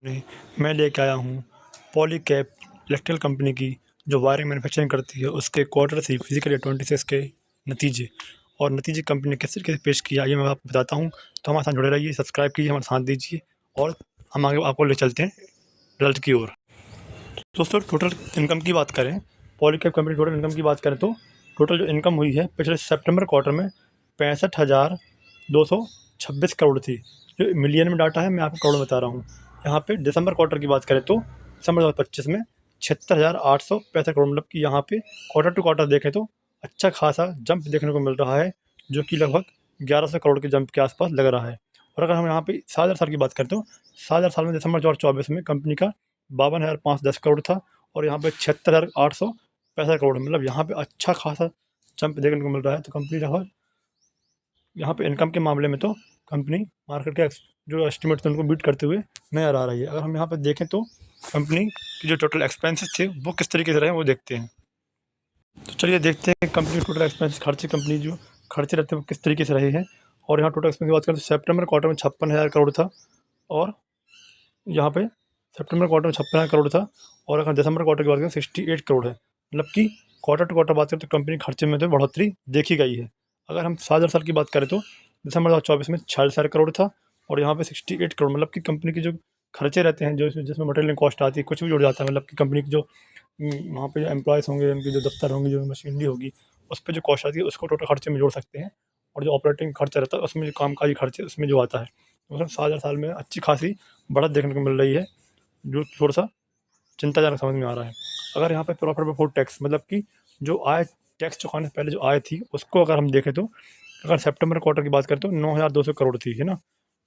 मैं लेके आया हूँ पॉलीकैब इलेक्ट्रिकल कंपनी की जो वायरिंग मैन्युफैक्चरिंग करती है उसके क्वार्टर 3 फिजिकल ईयर 26 के नतीजे और नतीजे कंपनी ने किस तरीके से पेश किया ये मैं आपको बताता हूँ। तो हमारे साथ जुड़े रहिए, सब्सक्राइब कीजिए, हमारे साथ दीजिए और हम आगे आपको ले चलते हैं रिजल्ट की ओर। दोस्तों, टोटल इनकम की बात करें, पॉलीकैब कंपनी टोटल इनकम की बात करें तो टोटल जो इनकम हुई है पिछले सितंबर क्वार्टर में 65,226 करोड़ थी। जो मिलियन में डाटा है मैं आपको करोड़ में बता रहा हूँ। यहाँ पे दिसंबर क्वार्टर की बात करें तो दिसंबर 2025 में 76,865 करोड़, मतलब कि यहाँ पे क्वार्टर टू क्वार्टर देखें तो अच्छा खासा जंप देखने को मिल रहा है, जो कि लगभग 1100 करोड़ के जंप के आसपास लग रहा है। और अगर हम यहाँ पे 7,000 साल की बात करें तो 7,000 साल में दिसंबर 2024 में कंपनी का 52,510 करोड़ था और यहाँ पे 76,865 करोड़, मतलब यहाँ पे अच्छा खासा जंप देखने को मिल रहा है। तो कंपनी लगभग यहाँ पे इनकम के मामले में तो कंपनी मार्केट के जो एस्टिमेट थे उनको बीट करते हुए नज़र आ रही है। अगर हम यहाँ पर देखें तो कंपनी की जो टोटल एक्सपेंसेस थे वो किस तरीके से रहे वो देखते हैं। तो चलिए देखते हैं कंपनी टोटल एक्सपेंस खर्चे, कंपनी जो खर्चे रहते हैं वो किस तरीके से रहे हैं। और यहाँ टोटल एक्सपेंस की बात करें तो सितंबर क्वार्टर में 56,000 करोड़ था और यहाँ पे सितंबर क्वार्टर में 56,000 करोड़ था और अगर दिसंबर क्वार्टर की बात करें 68 करोड़ है, मतलब कि क्वार्टर टू क्वार्टर बात करें तो कंपनी खर्चे में तो बढ़ोतरी देखी गई है। अगर हम 7,000 साल की बात करें तो दिसंबर 2024 में 46,000 करोड़ था और यहाँ पे 68 करोड़, मतलब कि कंपनी के जो खर्चे रहते हैं, जो जिसमें मटेरियल कॉस्ट आती है, कुछ भी जुड़ जाता है, मतलब कि कंपनी की जो वहाँ पे जो एम्प्लॉयज़ होंगे, उनकी जो दफ्तर होंगे, जो मशीनरी होगी, उस पे जो कॉस्ट आती है उसको टोटल खर्चे में जोड़ सकते हैं। और जो ऑपरेटिंग खर्चा रहता है उसमें जो कामकाजी खर्चे उसमें जो आता है, मतलब 7,000 साल में अच्छी खासी बढ़त देखने को मिल रही है, जो थोड़ा-सा चिंताजनक समझ में आ रहा है। अगर यहाँ पे प्रॉफिट बिफोर टैक्स, मतलब कि जो आय टैक्स चुकाने से पहले जो आय थी उसको अगर हम देखें तो अगर सितंबर क्वार्टर की बात करें तो 9,200 करोड़ थी, है ना?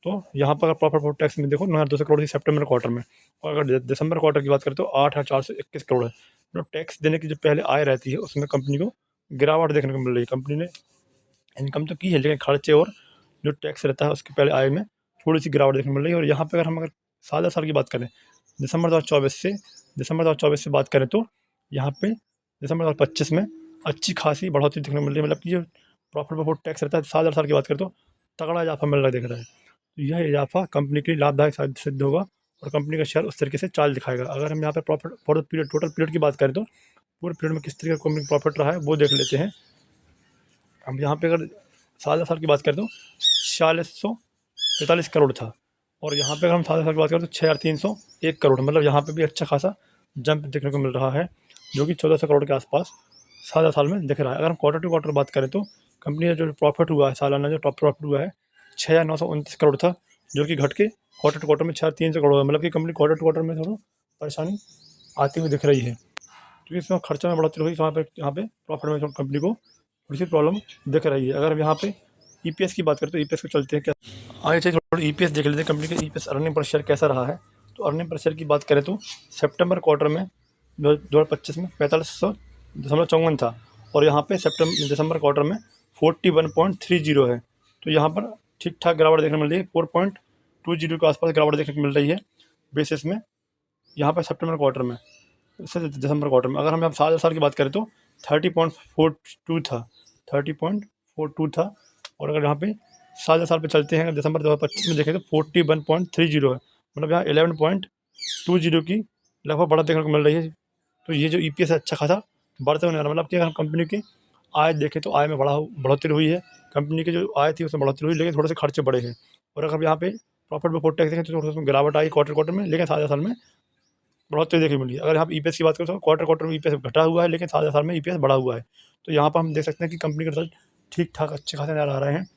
तो यहाँ पर अगर प्रॉफिट बिफोर टैक्स में देखो 9,200 करोड़ थी सितंबर क्वार्टर में, और अगर दिसंबर क्वार्टर की बात करें तो 8,421 करोड़ है। जो टैक्स देने की जो पहले आय रहती है उसमें कंपनी को गिरावट देखने को मिल रही है। कंपनी ने इनकम तो की है लेकिन खर्चे और जो टैक्स रहता है उसके पहले आय में थोड़ी-सी गिरावट देखने को मिल रही है। और यहाँ पे अगर 7,000 साल की बात करें, दिसंबर 2024 से बात करें तो यहाँ पे दिसंबर 2025 में अच्छी खासी बढ़ोतरी देखने को मिल रही है, मतलब कि जो प्रॉफिट बिफोर टैक्स रहता है 7,000 साल की बात करें तो तगड़ा इजाफा मिल रहा दिख रहा है। तो यह इजाफा कंपनी के लिए लाभदायक साबित सिद्ध होगा और कंपनी का शेयर उस तरीके से चाल दिखाएगा। अगर हम यहाँ पे profit for the period, total period की बात करें तो पूरे पीरियड में किस तरीके का कंपनी प्रॉफिट रहा है वो देख लेते हैं। हम यहाँ पे अगर 7,000 साल की बात करें तो 4645 करोड़ था और यहाँ पे अगर हम 7,000 साल की बात करें तो 6,301 करोड़, मतलब यहाँ पे भी अच्छा खासा जंप देखने को मिल रहा है, जो कि 1,400 करोड़ के आसपास 7,000 साल में दिख रहा है। अगर हम क्वार्टर टू क्वार्टर बात करें तो कंपनी का जो प्रॉफिट हुआ है, सालाना जो टॉप प्रॉफिट हुआ है 6,929 करोड़ था, जो कि घट के क्वार्टर टू क्वार्टर में 6,300 करोड़ है, मतलब कि कंपनी क्वार्टर टू क्वार्टर में थोड़ा परेशानी आती हुई दिख रही है, क्योंकि इसमें खर्चा में बढ़ोतरी हुई, तो यहाँ पे प्रॉफिट में कंपनी को थोड़ी सी प्रॉब्लम दिख रही है। अगर हम यहाँ पे ईपीएस की बात करें तो ईपीएस को चलते हैं क्या आगे चलिए थोड़ा ईपीएस देख लेते हैं कंपनी का ईपीएस अर्निंग पर शेयर कैसा रहा है। तो अर्निंग पर शेयर की बात करें तो सितंबर क्वार्टर में 2025 में 45.54 था और यहाँ पे दिसंबर क्वार्टर में 41.30 है। तो यहाँ पर ठीक ठाक गिरावट देखने को मिल रही है, 4.20 के आसपास गिरावट देखने को मिल रही है बेसिस में यहाँ पर सितंबर क्वार्टर में से दिसंबर क्वार्टर में। अगर हम यहाँ 7,000 साल की बात करें तो 30.42 था, 30.42 था और अगर यहाँ पे 7,000 साल पे चलते हैं, दिसंबर 2025 में देखें तो 41.30 है, मतलब यहाँ 11.20 की लगभग बढ़त देखने को मिल रही है। तो ये जो ईपीएस है अच्छा खासा बढ़ते हुए नजर आ रहा है, मतलब कि अगर हम कंपनी की आय देखें तो आय में बढ़ोतरी हुई है, कंपनी की जो आय थी उसमें बढ़ोतरी हुई, लेकिन थोड़े से खर्चे बढ़े हैं। और अगर यहाँ पे प्रॉफिट बिफोर टैक्स देखें तो थोड़ा सा गिरावट आई क्वार्टर क्वार्टर में, लेकिन 7,000 साल में बढ़ोतरी देखने को मिली है। अगर यहाँ पे ईपीएस की बात करें तो क्वार्टर क्वार्टर में ईपीएस घटा हुआ है, लेकिन 7,000 साल में ईपीएस बढ़ा हुआ है। तो यहाँ पर हम देख सकते हैं कि कंपनी के रिजल्ट ठीक ठाक अच्छे खासे नजर आ रहे हैं,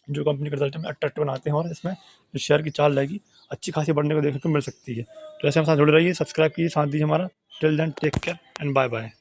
जो कंपनी के रिजल्ट में अट्रैक्टिव बनाते हैं और इसमें जो शेयर की चाल रहेगी अच्छी खासी बढ़ने को देखने को मिल सकती है। तो ऐसे हम साथ जुड़े रहिए, सब्सक्राइब कीजिए, साथ दीजिए हमारा। Till then take care and bye bye.